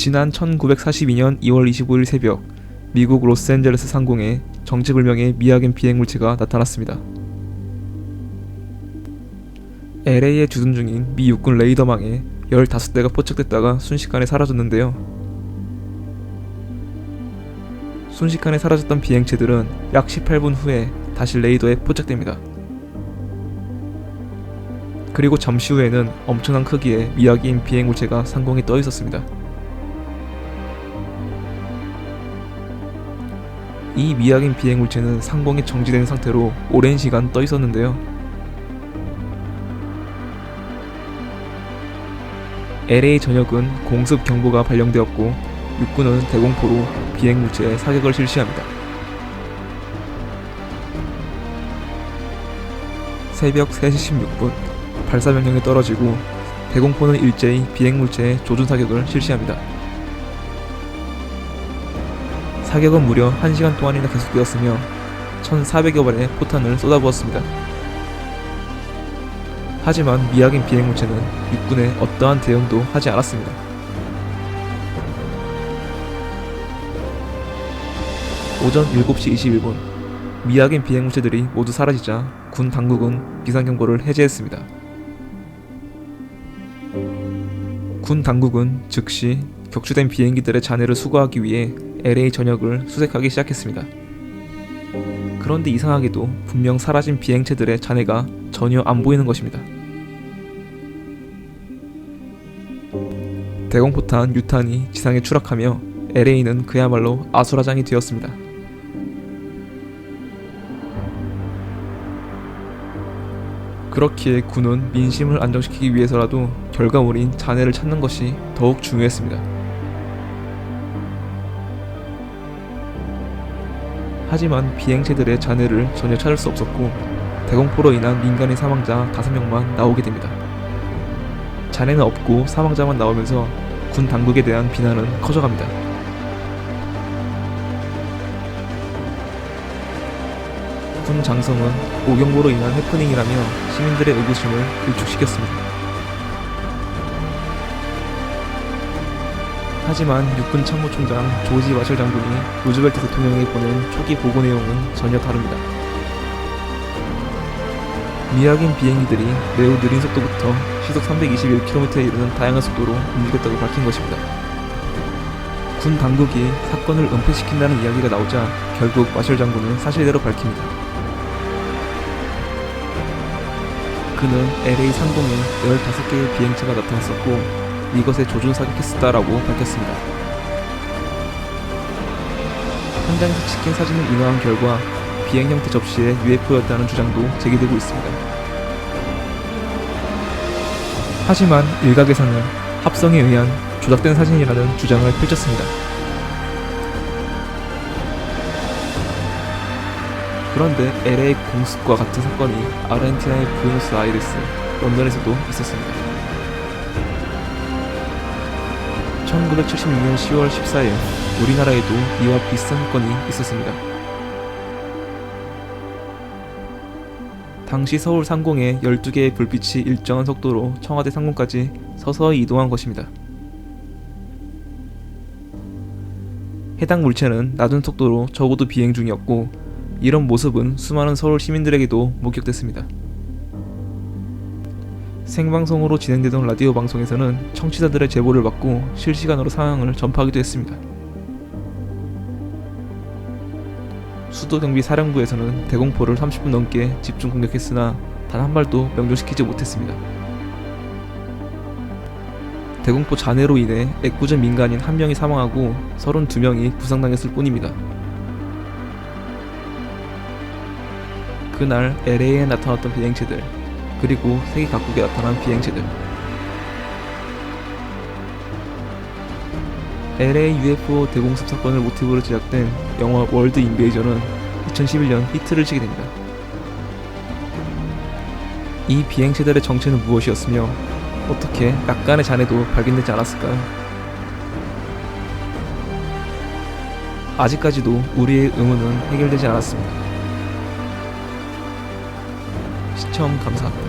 지난 1942년 2월 25일 새벽 미국 로스앤젤레스 상공에 정체불명의 미확인 비행물체가 나타났습니다. LA에 주둔 중인 미 육군 레이더망에 15대가 포착됐다가 순식간에 사라졌는데요. 순식간에 사라졌던 비행체들은 약 18분 후에 다시 레이더에 포착됩니다. 그리고 잠시 후에는 엄청난 크기의 미확인 비행물체가 상공에 떠 있었습니다. 이 미확인 비행물체는 상공에 정지된 상태로 오랜 시간 떠 있었는데요. LA 전역은 공습 경보가 발령되었고 육군은 대공포로 비행물체에 사격을 실시합니다. 새벽 3시 16분 발사명령이 떨어지고 대공포는 일제히 비행물체에 조준 사격을 실시합니다. 사격은 무려 1시간 동안이나 계속되었으며 1,400여 발의 포탄을 쏟아부었습니다. 하지만 미확인 비행물체는 육군에 어떠한 대응도 하지 않았습니다. 오전 7시 21분 미확인 비행물체들이 모두 사라지자 군 당국은 비상경보를 해제했습니다. 군 당국은 즉시 격추된 비행기들의 잔해를 수거하기 위해 LA 전역을 수색하기 시작했습니다. 그런데 이상하게도 분명 사라진 비행체들의 잔해가 전혀 안 보이는 것입니다. 대공포탄 유탄이 지상에 추락하며 LA는 그야말로 아수라장이 되었습니다. 그렇기에 군은 민심을 안정시키기 위해서라도 결과물인 잔해를 찾는 것이 더욱 중요했습니다. 하지만 비행체들의 잔해를 전혀 찾을 수 없었고 대공포로 인한 민간인 사망자 5명만 나오게 됩니다. 잔해는 없고 사망자만 나오면서 군 당국에 대한 비난은 커져갑니다. 군 장성은 오경보로 인한 해프닝이라며 시민들의 의구심을 일축시켰습니다. 하지만 육군 참모총장 조지 마셜 장군이 루즈벨트 대통령이 보낸 초기 보고 내용은 전혀 다릅니다. 미확인 비행기들이 매우 느린 속도부터 시속 321km에 이르는 다양한 속도로 움직였다고 밝힌 것입니다. 군 당국이 사건을 은폐시킨다는 이야기가 나오자 결국 마셜 장군은 사실대로 밝힙니다. 그는 LA 상공에 15개의 비행체가 나타났었고 이것에 조준 사격했었다라고 밝혔습니다. 현장에서 찍힌 사진을 인화한 결과 비행 형태 접시의 UFO였다는 주장도 제기되고 있습니다. 하지만 일각에서는 합성에 의한 조작된 사진이라는 주장을 펼쳤습니다. 그런데 LA 공습과 같은 사건이 아르헨티나의 부에노스아이레스, 런던에서도 있었습니다. 1976년 10월 14일 우리나라에도 이와 비슷한 사건이 있었습니다. 당시 서울 상공에 12개의 불빛이 일정한 속도로 청와대 상공까지 서서히 이동한 것입니다. 해당 물체는 낮은 속도로 적어도 비행 중이었고 이런 모습은 수많은 서울 시민들에게도 목격됐습니다. 생방송으로 진행되던 라디오 방송에서는 청취자들의 제보를 받고 실시간으로 상황을 전파하기도 했습니다. 수도경비사령부에서는 대공포를 30분 넘게 집중 공격했으나 단 한 발도 명중시키지 못했습니다. 대공포 잔해로 인해 애꿎은 민간인 1명이 사망하고 32명이 부상당했을 뿐입니다. 그날 LA에 나타났던 비행체들, 그리고 세계 각국에 나타난 비행체들. LA UFO 대공습 사건을 모티브로 제작된 영화 월드 인베이전은 2011년 히트를 치게 됩니다. 이 비행체들의 정체는 무엇이었으며 어떻게 약간의 잔해도 발견되지 않았을까요? 아직까지도 우리의 의문은 해결되지 않았습니다. 시청 감사합니다.